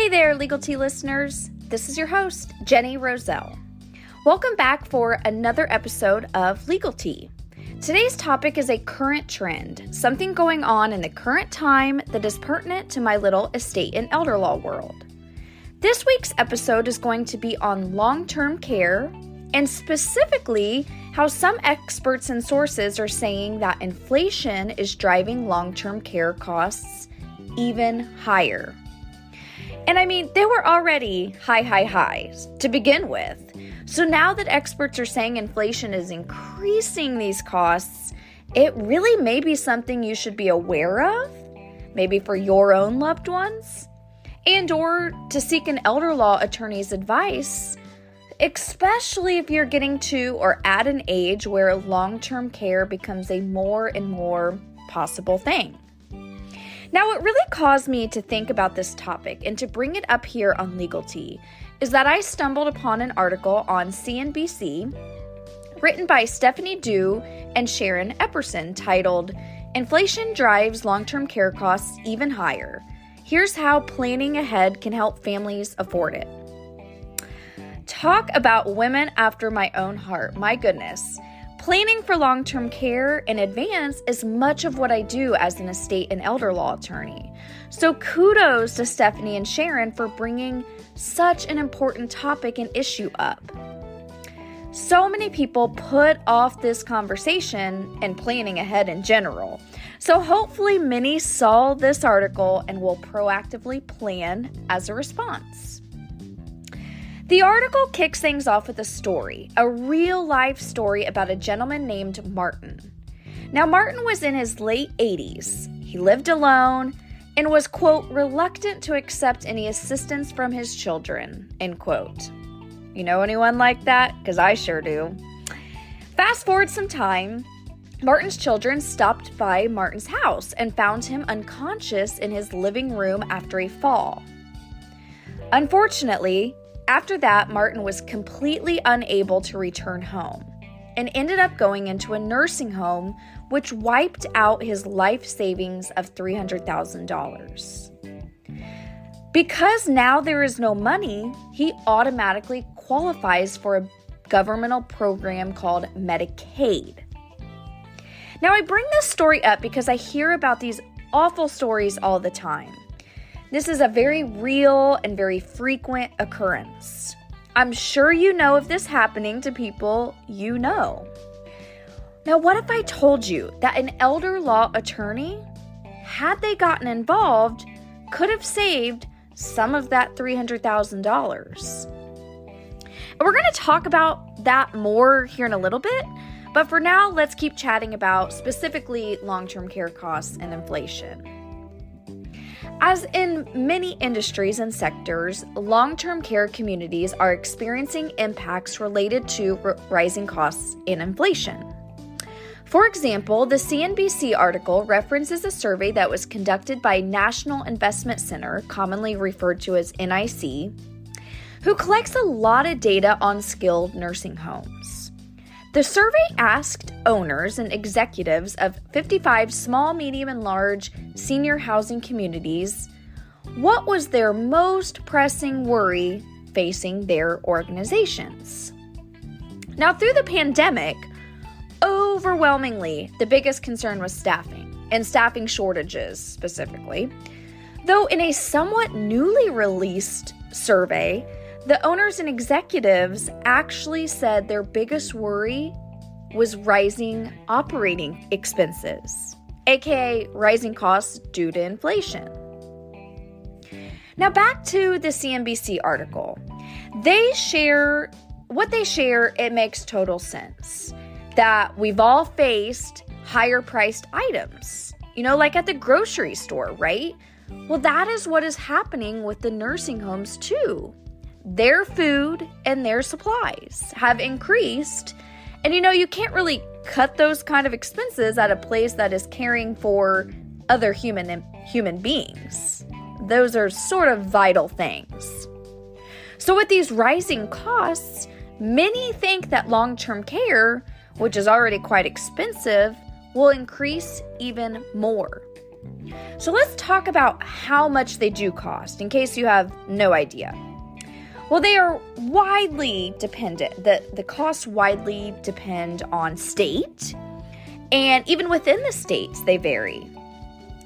Hey there, Legal Tea listeners. This is your host, Jenny Roselle. Welcome back for another episode of Legal Tea. Today's topic is a current trend, something going on in the current time that is pertinent to my little estate and elder law world. This week's episode is going to be on long-term care, and specifically how some experts and sources are saying that inflation is driving long-term care costs even higher. And I mean, they were already highs to begin with. So now that experts are saying inflation is increasing these costs, it really may be something you should be aware of, maybe for your own loved ones, and or to seek an elder law attorney's advice, especially if you're getting to or at an age where long-term care becomes a more and more possible thing. Now, what really caused me to think about this topic and to bring it up here on Legal Tea is that I stumbled upon an article on CNBC written by Stephanie Dew and Sharon Epperson titled, "Inflation Drives Long-Term Care Costs Even Higher. Here's how planning ahead can help families afford it." Talk about women after my own heart. My goodness. Planning for long-term care in advance is much of what I do as an estate and elder law attorney. So kudos to Stephanie and Sharon for bringing such an important topic and issue up. So many people put off this conversation and planning ahead in general. So hopefully many saw this article and will proactively plan as a response. The article kicks things off with a story, a real-life story about a gentleman named Martin. Now, Martin was in his late 80s. He lived alone and was, quote, reluctant to accept any assistance from his children, end quote. You know anyone like that? Because I sure do. Fast forward some time, Martin's children stopped by Martin's house and found him unconscious in his living room after a fall. Unfortunately, after that, Martin was completely unable to return home and ended up going into a nursing home, which wiped out his life savings of $300,000. Because now there is no money, he automatically qualifies for a governmental program called Medicaid. Now, I bring this story up because I hear about these awful stories all the time. This is a very real and very frequent occurrence. I'm sure you know of this happening to people you know. Now, what if I told you that an elder law attorney, had they gotten involved, could have saved some of that $300,000? And we're going to talk about that more here in a little bit, but for now, let's keep chatting about specifically long-term care costs and inflation. As in many industries and sectors, long-term care communities are experiencing impacts related to rising costs and inflation. For example, the CNBC article references a survey that was conducted by National Investment Center, commonly referred to as NIC, who collects a lot of data on skilled nursing homes. The survey asked owners and executives of 55 small, medium, and large senior housing communities what was their most pressing worry facing their organizations. Now, through the pandemic, overwhelmingly, the biggest concern was staffing, and staffing shortages specifically. Though in a somewhat newly released survey, the owners and executives actually said their biggest worry was rising operating expenses, aka rising costs due to inflation. Now back to the CNBC article. What they share, it makes total sense. That we've all faced higher priced items, like at the grocery store, right? Well, that is what is happening with the nursing homes too. Their food and their supplies have increased. And you can't really cut those kind of expenses at a place that is caring for other human beings. Those are sort of vital things. So with these rising costs, many think that long-term care, which is already quite expensive, will increase even more. So let's talk about how much they do cost, in case you have no idea. Well, they are widely dependent. The costs widely depend on state, and even within the states, they vary.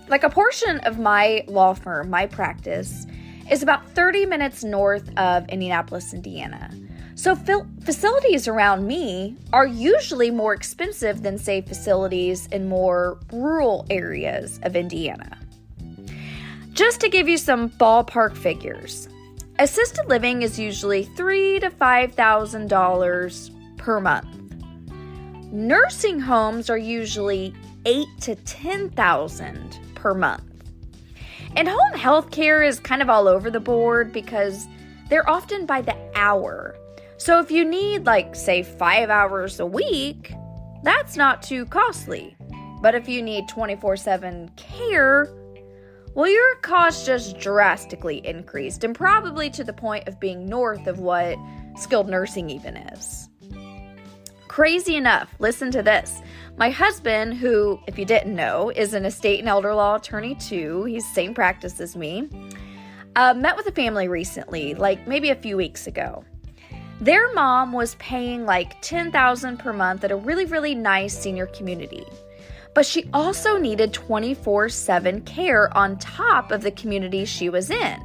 Like a portion of my law firm, my practice, is about 30 minutes north of Indianapolis, Indiana. So facilities around me are usually more expensive than, say, facilities in more rural areas of Indiana. Just to give you some ballpark figures, assisted living is usually $3,000 to $5,000 per month. Nursing homes are usually $8,000 to $10,000 per month. And home health care is kind of all over the board because they're often by the hour. So if you need, say 5 hours a week, that's not too costly. But if you need 24/7 care, well, your cost just drastically increased, and probably to the point of being north of what skilled nursing even is. Crazy enough, listen to this. My husband, who, if you didn't know, is an estate and elder law attorney too, he's the same practice as me, met with a family recently, maybe a few weeks ago. Their mom was paying $10,000 per month at a really, really nice senior community. But she also needed 24/7 care on top of the community she was in.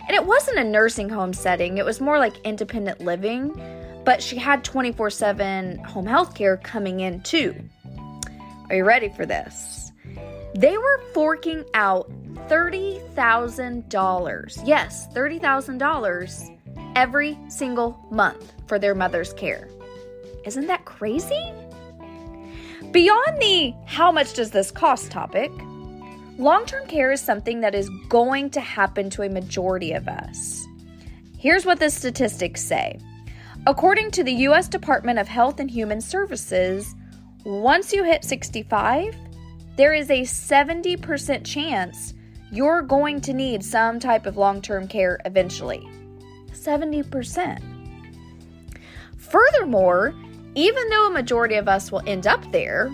And it wasn't a nursing home setting, it was more like independent living, but she had 24/7 home health care coming in too. Are you ready for this? They were forking out $30,000. Yes, $30,000 every single month for their mother's care. Isn't that crazy? Beyond the how much does this cost topic, long-term care is something that is going to happen to a majority of us. Here's what the statistics say. According to the U.S. Department of Health and Human Services, once you hit 65, there is a 70% chance you're going to need some type of long-term care eventually. 70%. Furthermore, even though a majority of us will end up there,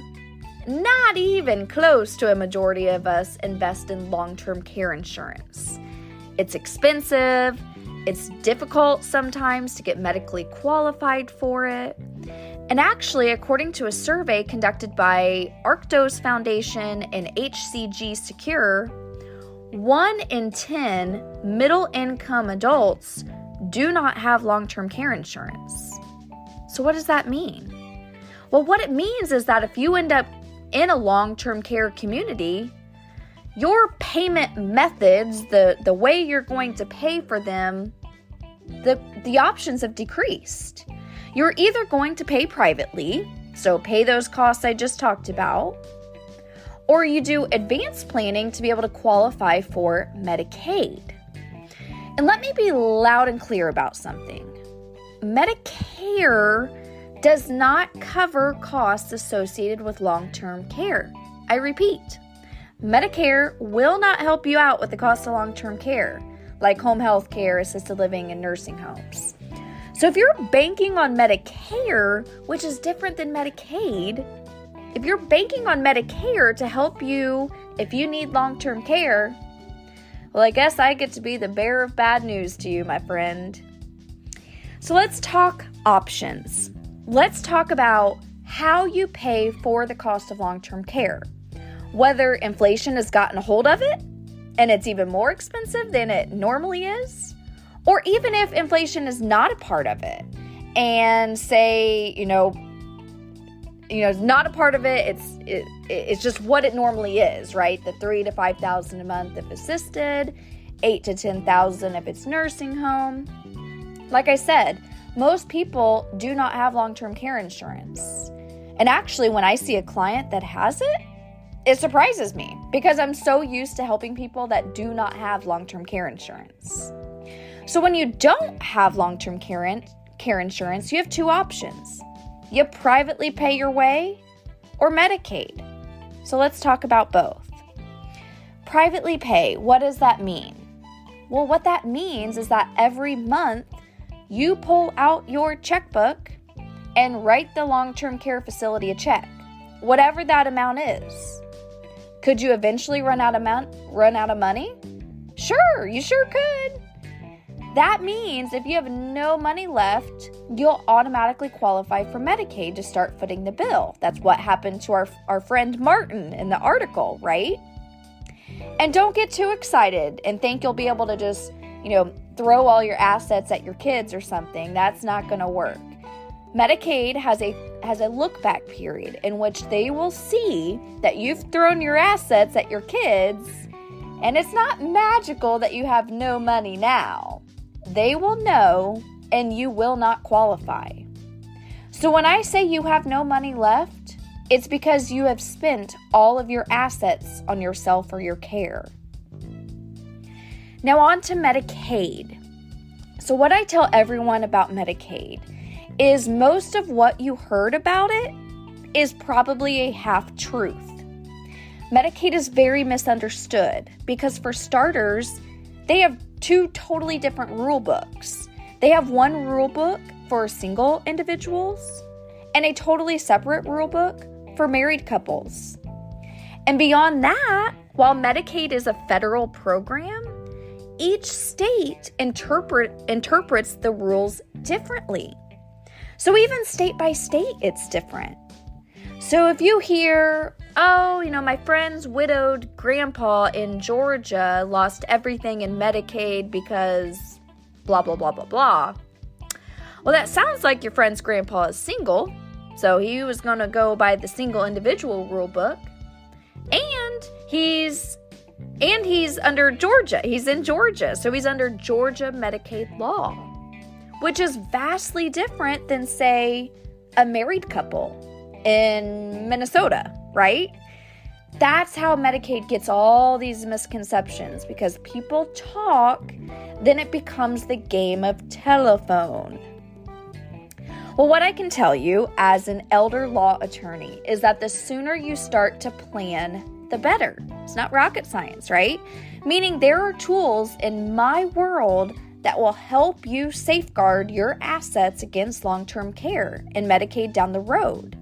not even close to a majority of us invest in long-term care insurance. It's expensive, it's difficult sometimes to get medically qualified for it. And actually, according to a survey conducted by Arctos Foundation and HCG Secure, 1 in 10 middle-income adults do not have long-term care insurance. So what does that mean? Well, what it means is that if you end up in a long-term care community, your payment methods, the way you're going to pay for them, the options have decreased. You're either going to pay privately, so pay those costs I just talked about, or you do advanced planning to be able to qualify for Medicaid. And let me be loud and clear about something. Medicare does not cover costs associated with long-term care. I repeat, Medicare will not help you out with the cost of long-term care, like home health care, assisted living, and nursing homes. So if you're banking on Medicare, which is different than Medicaid, if you're banking on Medicare to help you if you need long-term care, well, I guess I get to be the bearer of bad news to you, my friend. So let's talk options. Let's talk about how you pay for the cost of long-term care. Whether inflation has gotten a hold of it and it's even more expensive than it normally is, or even if inflation is not a part of it and say, it's not a part of it, it's just what it normally is, right? The $3,000 to $5,000 a month if assisted, $8,000 to $10,000 if it's nursing home. Like I said, most people do not have long-term care insurance. And actually, when I see a client that has it, it surprises me because I'm so used to helping people that do not have long-term care insurance. So when you don't have long-term care insurance, you have two options. You privately pay your way or Medicaid. So let's talk about both. Privately pay, what does that mean? Well, what that means is that every month you pull out your checkbook and write the long-term care facility a check, whatever that amount is. Could you eventually run out of money? Sure, you sure could. That means if you have no money left, you'll automatically qualify for Medicaid to start footing the bill. That's what happened to our friend Martin in the article, right? And don't get too excited and think you'll be able to just, throw all your assets at your kids or something. That's not going to work. Medicaid has a look-back period in which they will see that you've thrown your assets at your kids, and it's not magical that you have no money now. They will know, and you will not qualify. So when I say you have no money left, it's because you have spent all of your assets on yourself or your care. Now on to Medicaid. So what I tell everyone about Medicaid is most of what you heard about it is probably a half-truth. Medicaid is very misunderstood because, for starters, they have two totally different rule books. They have one rule book for single individuals and a totally separate rule book for married couples. And beyond that, while Medicaid is a federal program, each state interprets the rules differently. So even state by state, it's different. So if you hear, my friend's widowed grandpa in Georgia lost everything in Medicaid because blah, blah, blah, blah, blah. Well, that sounds like your friend's grandpa is single. So he was going to go by the single individual rule book. And he's under Georgia. He's in Georgia. So he's under Georgia Medicaid law, which is vastly different than, say, a married couple in Minnesota, right? That's how Medicaid gets all these misconceptions, because people talk, then it becomes the game of telephone. Well, what I can tell you as an elder law attorney is that the sooner you start to plan, the better. It's not rocket science, right? Meaning there are tools in my world that will help you safeguard your assets against long-term care and Medicaid down the road.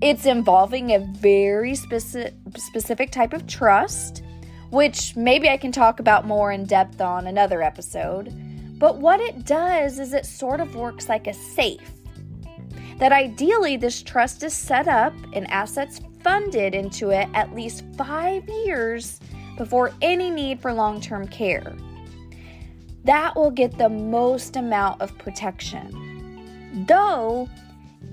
It's involving a very specific type of trust, which maybe I can talk about more in depth on another episode. But what it does is it sort of works like a safe. That ideally this trust is set up and assets funded into it at least 5 years before any need for long-term care. That will get the most amount of protection. Though,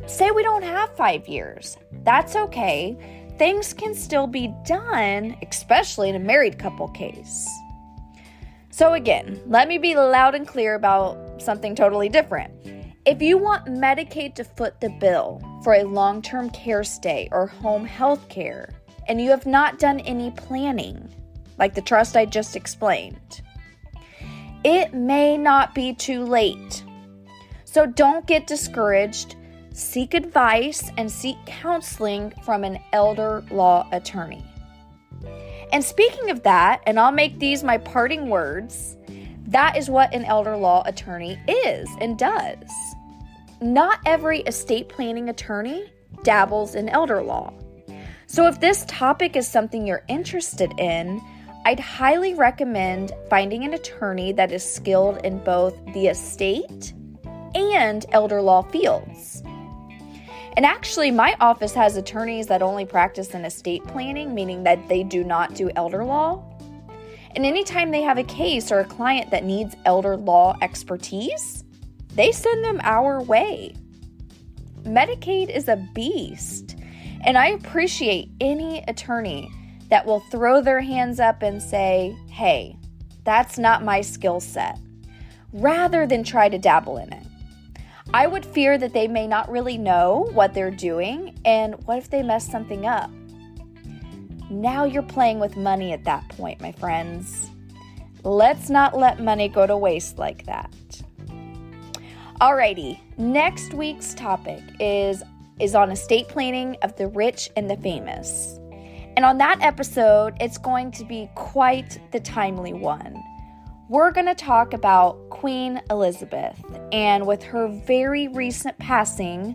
say we don't have 5 years. That's okay. Things can still be done, especially in a married couple case. So again, let me be loud and clear about something totally different. If you want Medicaid to foot the bill for a long-term care stay or home health care, and you have not done any planning, like the trust I just explained, it may not be too late. So don't get discouraged. Seek advice and seek counseling from an elder law attorney. And speaking of that, and I'll make these my parting words, that is what an elder law attorney is and does. Not every estate planning attorney dabbles in elder law. So if this topic is something you're interested in, I'd highly recommend finding an attorney that is skilled in both the estate and elder law fields. And actually, my office has attorneys that only practice in estate planning, meaning that they do not do elder law. And anytime they have a case or a client that needs elder law expertise, they send them our way. Medicaid is a beast, and I appreciate any attorney that will throw their hands up and say, hey, that's not my skill set, rather than try to dabble in it. I would fear that they may not really know what they're doing, and what if they mess something up? Now you're playing with money at that point, my friends. Let's not let money go to waste like that. Alrighty, next week's topic is on estate planning of the rich and the famous. And on that episode, it's going to be quite the timely one. We're going to talk about Queen Elizabeth, and with her very recent passing,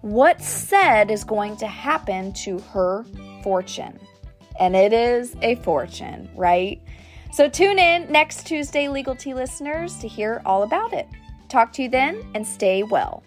what's said is going to happen to her fortune. and it is a fortune, right? So tune in next Tuesday, Legal Tea listeners, to hear all about it. Talk to you then, and stay well.